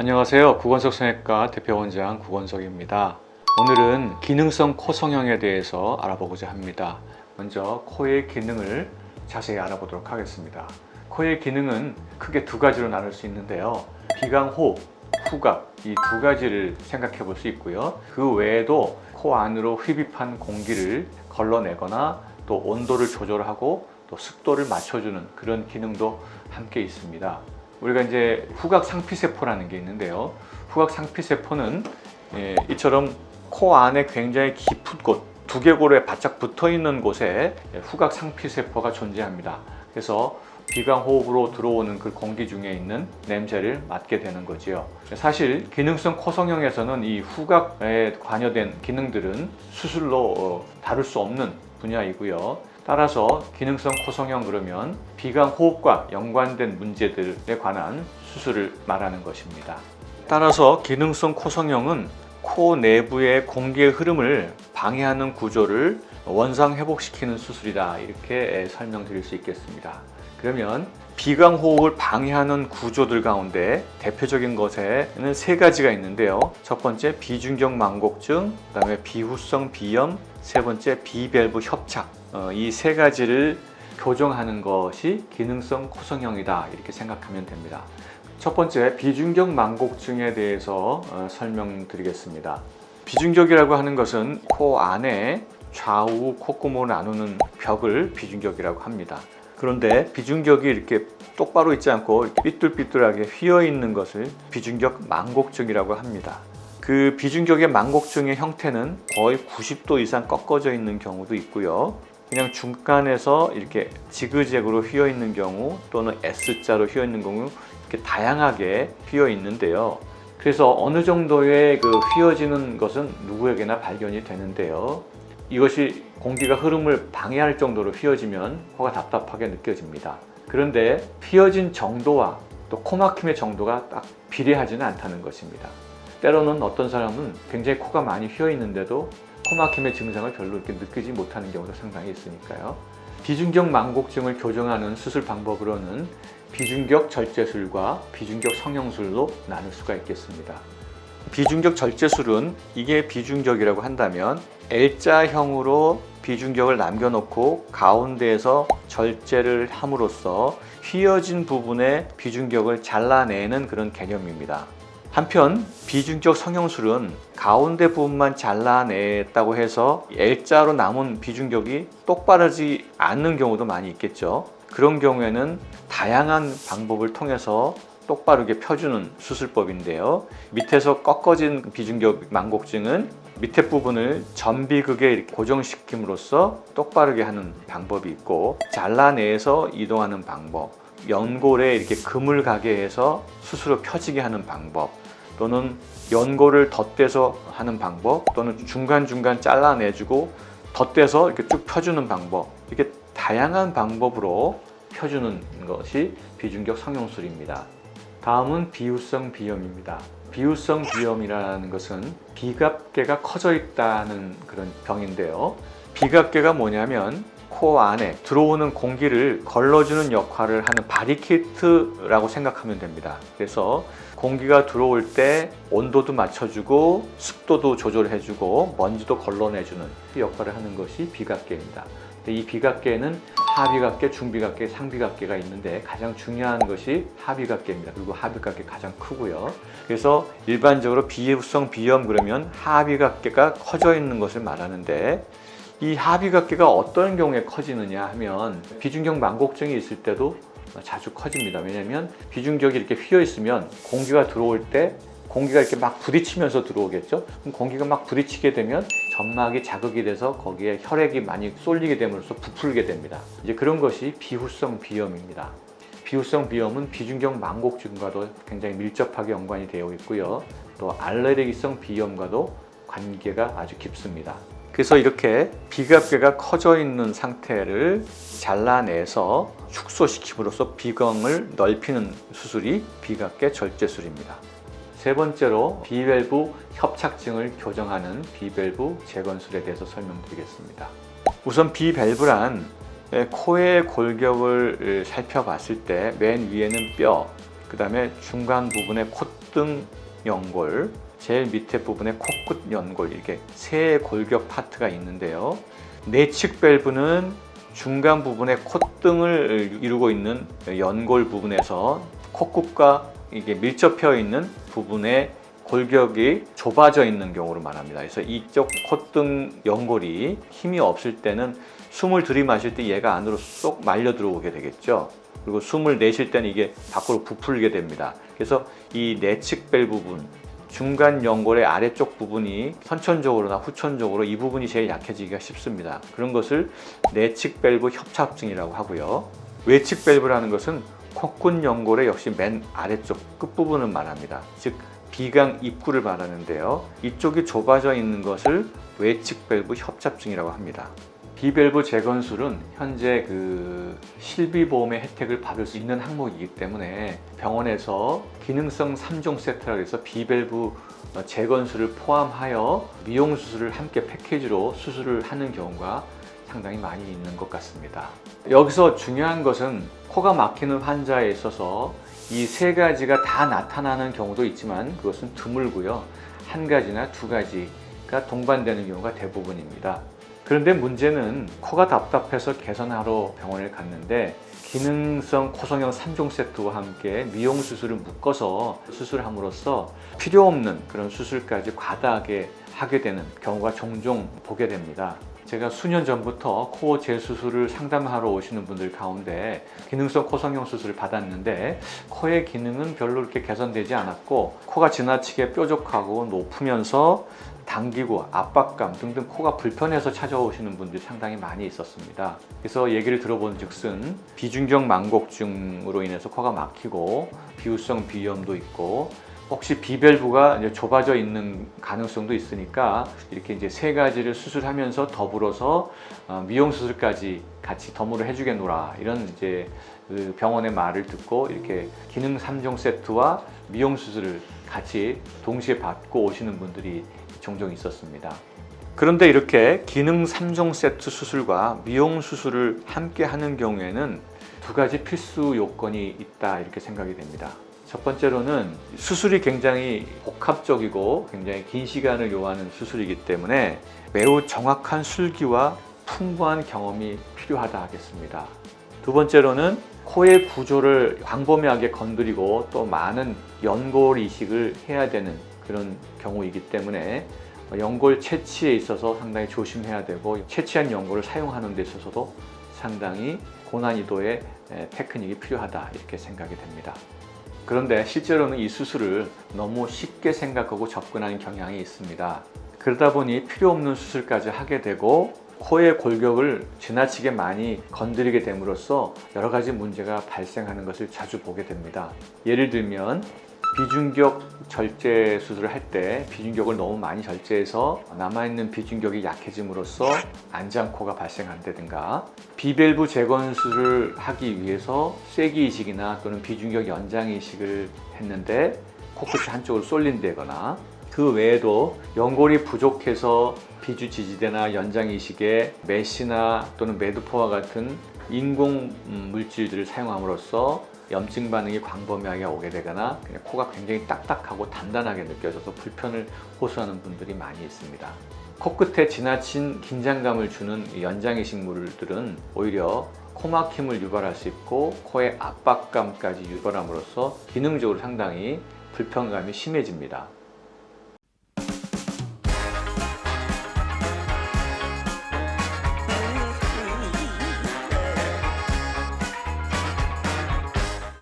안녕하세요. 구건석 성형외과 대표원장 구건석입니다. 오늘은 기능성 코 성형에 대해서 알아보고자 합니다. 먼저 코의 기능을 자세히 알아보도록 하겠습니다. 코의 기능은 크게 두 가지로 나눌 수 있는데요. 비강호흡, 후각 이 두 가지를 생각해 볼 수 있고요. 그 외에도 코 안으로 흡입한 공기를 걸러내거나 또 온도를 조절하고 또 습도를 맞춰주는 그런 기능도 함께 있습니다. 우리가 이제 후각 상피세포라는 게 있는데요. 후각 상피세포는 이처럼 코 안에 굉장히 깊은 곳, 두개골에 바짝 붙어 있는 곳에 후각 상피세포가 존재합니다. 그래서 비강호흡으로 들어오는 그 공기 중에 있는 냄새를 맡게 되는 거지요. 사실 기능성 코 성형에서는 이 후각에 관여된 기능들은 수술로 다룰 수 없는 분야이고요. 따라서 기능성 코 성형 그러면 비강호흡과 연관된 문제들에 관한 수술을 말하는 것입니다. 따라서 기능성 코 성형은 코 내부의 공기의 흐름을 방해하는 구조를 원상 회복시키는 수술이다, 이렇게 설명드릴 수 있겠습니다. 그러면 비강호흡을 방해하는 구조들 가운데 대표적인 것에는 세 가지가 있는데요. 첫 번째 비중격 망곡증, 그 다음에 비후성 비염, 세 번째 비밸브 협착, 이 세 가지를 교정하는 것이 기능성 코 성형이다, 이렇게 생각하면 됩니다. 첫 번째 비중격 망곡증에 대해서 설명드리겠습니다. 비중격이라고 하는 것은 코 안에 좌우 콧구멍을 나누는 벽을 비중격이라고 합니다. 그런데 비중격이 이렇게 똑바로 있지 않고 이렇게 삐뚤삐뚤하게 휘어 있는 것을 비중격 망곡증이라고 합니다. 그 비중격의 망곡증의 형태는 거의 90도 이상 꺾어져 있는 경우도 있고요. 그냥 중간에서 이렇게 지그재그로 휘어 있는 경우 또는 S자로 휘어 있는 경우 이렇게 다양하게 휘어 있는데요. 그래서 어느 정도의 그 휘어지는 것은 누구에게나 발견이 되는데요. 이것이 공기가 흐름을 방해할 정도로 휘어지면 코가 답답하게 느껴집니다. 그런데 휘어진 정도와 또 코막힘의 정도가 딱 비례하지는 않다는 것입니다. 때로는 어떤 사람은 굉장히 코가 많이 휘어 있는데도 코막힘의 증상을 별로 이렇게 느끼지 못하는 경우도 상당히 있으니까요. 비중격 망곡증을 교정하는 수술 방법으로는 비중격 절제술과 비중격 성형술로 나눌 수가 있겠습니다. 비중격 절제술은 이게 비중격이라고 한다면 L자형으로 비중격을 남겨놓고 가운데에서 절제를 함으로써 휘어진 부분의 비중격을 잘라내는 그런 개념입니다. 한편 비중격 성형술은 가운데 부분만 잘라냈다고 해서 L자로 남은 비중격이 똑바르지 않는 경우도 많이 있겠죠. 그런 경우에는 다양한 방법을 통해서 똑바르게 펴주는 수술법인데요. 밑에서 꺾어진 비중격 망곡증은 밑에 부분을 전비극에 이렇게 고정시킴으로써 똑바르게 하는 방법이 있고, 잘라내서 이동하는 방법, 연골에 이렇게 금을 가게 해서 스스로 펴지게 하는 방법, 또는 연골을 덧대서 하는 방법, 또는 중간중간 잘라내주고 덧대서 이렇게 쭉 펴주는 방법, 이렇게 다양한 방법으로 펴주는 것이 비중격 성형술입니다. 다음은 비후성 비염입니다. 비후성 비염이라는 것은 비갑계가 커져 있다는 그런 병인데요. 비갑계가 뭐냐면 코 안에 들어오는 공기를 걸러주는 역할을 하는 바리케이트라고 생각하면 됩니다. 그래서 공기가 들어올 때 온도도 맞춰주고 습도도 조절해주고 먼지도 걸러내주는 그 역할을 하는 것이 비갑계입니다. 이 비갑계에는 하비갑계, 중비갑계, 상비갑계가 있는데 가장 중요한 것이 하비갑계입니다. 그리고 하비갑계 가장 크고요. 그래서 일반적으로 비후성 비염 그러면 하비갑계가 커져 있는 것을 말하는데, 이 하비갑계가 어떤 경우에 커지느냐 하면 비중격 망곡증이 있을 때도 자주 커집니다. 왜냐하면 비중격이 이렇게 휘어 있으면 공기가 들어올 때 공기가 이렇게 막 부딪히면서 들어오겠죠. 그럼 공기가 막 부딪히게 되면 점막이 자극이 돼서 거기에 혈액이 많이 쏠리게 됨으로써 부풀게 됩니다. 이제 그런 것이 비후성 비염입니다. 비후성 비염은 비중격 망곡증과도 굉장히 밀접하게 연관이 되어 있고요. 또 알레르기성 비염과도 관계가 아주 깊습니다. 그래서 이렇게 비갑계가 커져 있는 상태를 잘라내서 축소시킴으로써 비광을 넓히는 수술이 비갑계 절제술입니다. 세 번째로 비밸브 협착증을 교정하는 비밸브 재건술에 대해서 설명드리겠습니다. 우선 비밸브란 코의 골격을 살펴봤을 때 맨 위에는 뼈, 그 다음에 중간 부분에 콧등 연골, 제일 밑에 부분에 코끝 연골, 이렇게 세 골격 파트가 있는데요. 내측 밸브는 중간 부분에 콧등을 이루고 있는 연골 부분에서 코끝과 이게 밀접해 있는 부분에 골격이 좁아져 있는 경우를 말합니다. 그래서 이쪽 콧등 연골이 힘이 없을 때는 숨을 들이마실 때 얘가 안으로 쏙 말려 들어오게 되겠죠. 그리고 숨을 내쉴 때는 이게 밖으로 부풀게 됩니다. 그래서 이 내측 밸브 부분, 중간 연골의 아래쪽 부분이 선천적으로나 후천적으로 이 부분이 제일 약해지기가 쉽습니다. 그런 것을 내측 밸브 협착증이라고 하고요. 외측 밸브라는 것은 코끝 연골의 역시 맨 아래쪽 끝부분을 말합니다. 즉 비강 입구를 말하는데요. 이쪽이 좁아져 있는 것을 외측 밸브 협착증이라고 합니다. 비밸브 재건술은 현재 실비보험의 혜택을 받을 수 있는 항목이기 때문에 병원에서 기능성 3종 세트라고 해서 비밸브 재건술을 포함하여 미용 수술을 함께 패키지로 수술을 하는 경우가 상당히 많이 있는 것 같습니다. 여기서 중요한 것은 코가 막히는 환자에 있어서 이 세 가지가 다 나타나는 경우도 있지만 그것은 드물고요. 한 가지나 두 가지가 동반되는 경우가 대부분입니다. 그런데 문제는 코가 답답해서 개선하러 병원에 갔는데 기능성 코성형 3종 세트와 함께 미용 수술을 묶어서 수술함으로써 필요 없는 그런 수술까지 과다하게 하게 되는 경우가 종종 보게 됩니다. 제가 수년 전부터 코 재수술을 상담하러 오시는 분들 가운데 기능성 코성형 수술을 받았는데 코의 기능은 별로 그렇게 개선되지 않았고 코가 지나치게 뾰족하고 높으면서 당기고 압박감 등등 코가 불편해서 찾아오시는 분들이 상당히 많이 있었습니다. 그래서 얘기를 들어본 즉슨 비중격 망곡증으로 인해서 코가 막히고 비후성 비염도 있고 혹시 비밸브가 이제 좁아져 있는 가능성도 있으니까 이렇게 이제 세 가지를 수술하면서 더불어서 미용 수술까지 같이 덤으로 해주겠노라 이런 이제 그 병원의 말을 듣고 이렇게 기능 3종 세트와 미용 수술을 같이 동시에 받고 오시는 분들이 종종 있었습니다. 그런데 이렇게 기능 3종 세트 수술과 미용 수술을 함께 하는 경우에는 두 가지 필수 요건이 있다 이렇게 생각이 됩니다. 첫 번째로는 수술이 굉장히 복합적이고 굉장히 긴 시간을 요하는 수술이기 때문에 매우 정확한 술기와 풍부한 경험이 필요하다 하겠습니다. 두 번째로는 코의 구조를 광범위하게 건드리고 또 많은 연골 이식을 해야 되는 그런 경우이기 때문에 연골 채취에 있어서 상당히 조심해야 되고 채취한 연골을 사용하는 데 있어서도 상당히 고난이도의 테크닉이 필요하다 이렇게 생각이 됩니다. 그런데 실제로는 이 수술을 너무 쉽게 생각하고 접근하는 경향이 있습니다. 그러다 보니 필요 없는 수술까지 하게 되고 코의 골격을 지나치게 많이 건드리게 됨으로써 여러 가지 문제가 발생하는 것을 자주 보게 됩니다. 예를 들면 비중격 절제 수술을 할 때 비중격을 너무 많이 절제해서 남아있는 비중격이 약해짐으로써 안장코가 발생한다든가 비밸브 재건술을 하기 위해서 쐐기 이식이나 또는 비중격 연장 이식을 했는데 코끝이 한쪽으로 쏠린다거나 그 외에도 연골이 부족해서 비주 지지대나 연장 이식에 메시나 또는 메드포와 같은 인공 물질들을 사용함으로써 염증 반응이 광범위하게 오게 되거나 그냥 코가 굉장히 딱딱하고 단단하게 느껴져서 불편을 호소하는 분들이 많이 있습니다. 코끝에 지나친 긴장감을 주는 연장 이식물들은 오히려 코막힘을 유발할 수 있고 코의 압박감까지 유발함으로써 기능적으로 상당히 불편감이 심해집니다.